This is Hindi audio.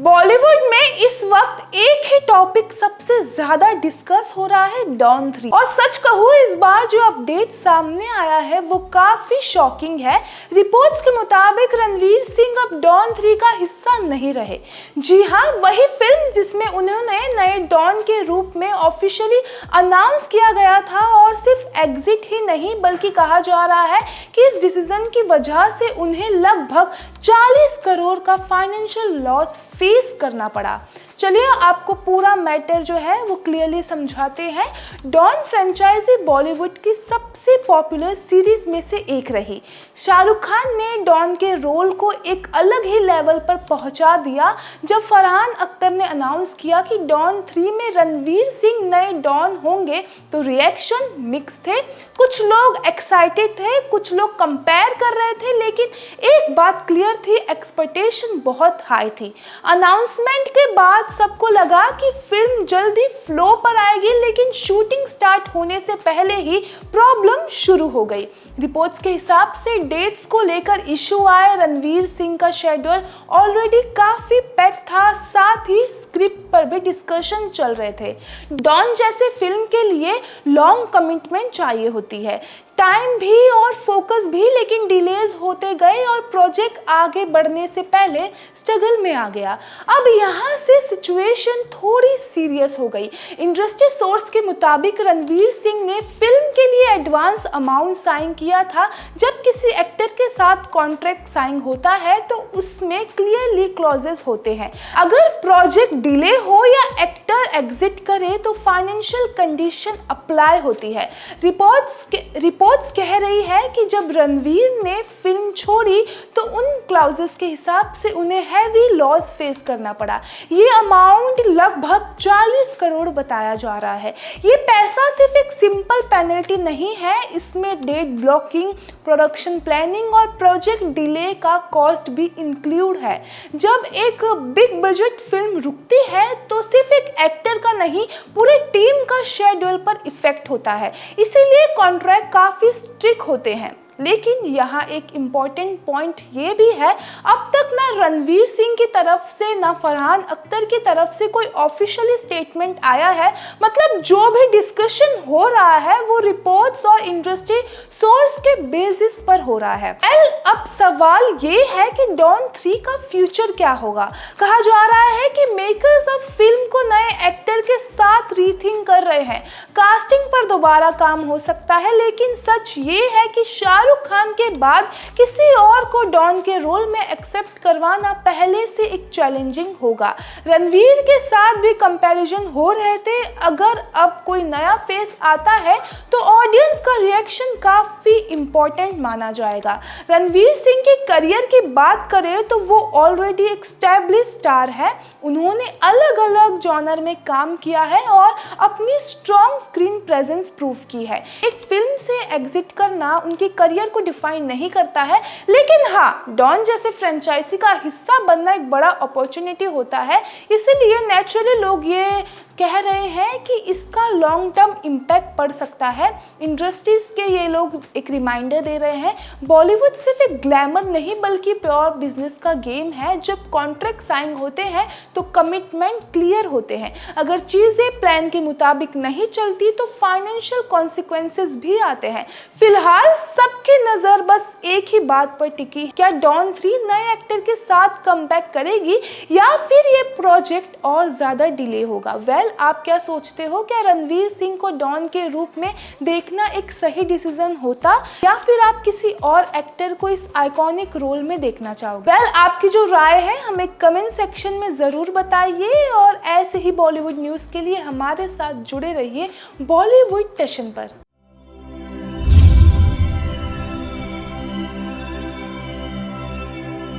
बॉलीवुड में इस वक्त एक ही टॉपिक सबसे ज्यादा डिस्कस हो रहा है, डॉन 3। और सच कहूँ इस बार जो अपडेट सामने आया है वो काफी शॉकिंग है। रिपोर्ट्स के मुताबिक रणवीर सिंह अब डॉन 3 का हिस्सा नहीं रहे। जी हाँ, वही फिल्म जिसमें उन्होंने नए डॉन के रूप में ऑफिशियली अनाउंस किया गया था। और सिर्फ एग्जिट ही नहीं बल्कि कहा जा रहा है कि इस डिसीजन की वजह से उन्हें लगभग 40 करोड़ का फाइनेंशियल लॉस फेस करना पड़ा। चलिए आपको पूरा मैटर जो है वो क्लियरली समझाते हैं। डॉन फ्रेंचाइजी बॉलीवुड की सबसे पॉपुलर सीरीज में से एक रही। शाहरुख खान ने डॉन के रोल को एक अलग ही लेवल पर पहुंचा दिया जब फरहान अख्तर ने अनाउंस किया कि डॉन 3 में रणवीर सिंह नए डॉन होंगे तो रिएक्शन मिक्स थे। कुछ लोग एक्साइटेड थे, कुछ लोग कंपेयर कर रहे थे, लेकिन एक बात क्लियर थी, एक्सपेक्टेशन बहुत हाई थी। अनाउंसमेंट के बाद सबको लगा कि फिल्म जल्दी फ्लो पर आएगी, लेकिन शूटिंग स्टार्ट होने से पहले ही प्रॉब्लम शुरू हो गई। रिपोर्ट्स के हिसाब से डेट्स को लेकर इशू आए। रणवीर सिंह का शेड्यूल ऑलरेडी काफी पैक था, साथ ही स्क्रिप्ट पर भी डिस्कशन चल रहे थे। डॉन जैसे फिल्म के लिए लॉन्ग कमिटमेंट चाहिए होती है, टाइम भी और फोकस भी, लेकिन डिलेज होते गए और प्रोजेक्ट आगे बढ़ने से पहले स्ट्रगल में आ गया। अब यहाँ से सिचुएशन थोड़ी सीरियस हो गई। इंडस्ट्री सोर्स के मुताबिक रणवीर सिंह ने फिल्म के लिए एडवांस अमाउंट साइन किया था। जब किसी एक्टर के साथ कॉन्ट्रैक्ट साइन होता है तो उसमें क्लियरली क्लॉजेस होते हैं। अगर प्रोजेक्ट डिले हो या एक्टर एग्जिट करे तो फाइनेंशियल कंडीशन अप्लाई होती है। रिपोर्ट्स कह रही है कि जब रणवीर ने फिल्म छोड़ी तो उन क्लॉजेस के हिसाब से उन्हें हैवी लॉस फेस करना पड़ा। ये अमाउंट लगभग 40 करोड़ बताया जा रहा है। ये पैसा सिर्फ एक सिंपल पेनल्टी नहीं है, इसमें डेट ब्लॉकिंग, प्रोडक्शन प्लानिंग और प्रोजेक्ट डिले का कॉस्ट भी इंक्लूड है। जब एक बिग बजट फिल्म रुकती है तो सिर्फ एक एक्टर का नहीं, पूरे टीम का शेड्यूल पर इफेक्ट होता है। इसीलिए कॉन्ट्रैक्ट काफी स्ट्रिक्ट होते हैं। लेकिन यहाँ एक इम्पॉर्टेंट पॉइंट ये भी है, अब तक ना रणवीर सिंह की तरफ से ना फरहान अख्तर की तरफ से कोई ऑफिशियली स्टेटमेंट आया है। मतलब जो भी डिस्कशन हो रहा है वो रिपोर्ट्स और इंडस्ट्री सोर्स के बेसिस पर हो रहा है। अब सवाल ये है कि डॉन 3 का फ्यूचर क्या होगा। कहा जा रहा है कि मेकर्स अब फिल्म को नए एक्टर के साथ रीथिंक कर रहे हैं। कास्टिंग पर दोबारा काम हो सकता है, लेकिन सच ये है कि शाहरुख खान के बाद किसी और को डॉन के रोल में एक्सेप्ट करवाना पहले से एक चैलेंजिंग होगा। रणवीर के साथ भी कंपैरिजन हो रहे थे। अगर अब कोई नया फेस आता है तो ऑडियंस का रिएक्शन काफी इंपॉर्टेंट माना जाएगा। रणवीर सिंह के करियर की बात करें तो वो ऑलरेडी एक एस्टैब्लिश स्टार है। उन्होंने अलग अलग जॉनर में काम किया है और अपनी स्ट्रॉन्ग स्क्रीन प्रेजेंस प्रूव की है। एक फिल्म से एग्जिट करना उनके करियर को डिफाइन नहीं करता है, लेकिन हाँ, डॉन जैसे फ्रेंचाइजी का हिस्सा बनना एक बड़ा अपॉर्चुनिटी होता है। इसीलिए नेचुरली लोग ये कह रहे हैं कि इसका लॉन्ग टर्म इम्पैक्ट पड़ सकता है। इंडस्ट्रीज के ये लोग एक रिमाइंडर दे रहे हैं, बॉलीवुड सिर्फ एक ग्लैमर नहीं बल्कि प्योर बिजनेस का गेम है। जब कॉन्ट्रैक्ट साइन होते हैं तो कमिटमेंट क्लियर होते हैं। अगर चीजें प्लान के मुताबिक नहीं चलती तो फाइनेंशियल कॉन्सिक्वेंसेस भी आते हैं। फिलहाल सबकी नजर बस एक ही बात पर टिकी, क्या डॉन 3 नए एक्टर के साथ कमबैक करेगी या फिर ये प्रोजेक्ट और ज्यादा डिले होगा। आप क्या सोचते हो, क्या रणवीर सिंह को डॉन के रूप में देखना एक सही डिसीजन होता या फिर आप किसी और एक्टर को इस आइकॉनिक रोल में देखना चाहोगे? आपकी जो राय है हमें कमेंट सेक्शन में जरूर बताइए और ऐसे ही बॉलीवुड न्यूज़ के लिए हमारे साथ जुड़े रहिए बॉलीवुड स्टेशन पर।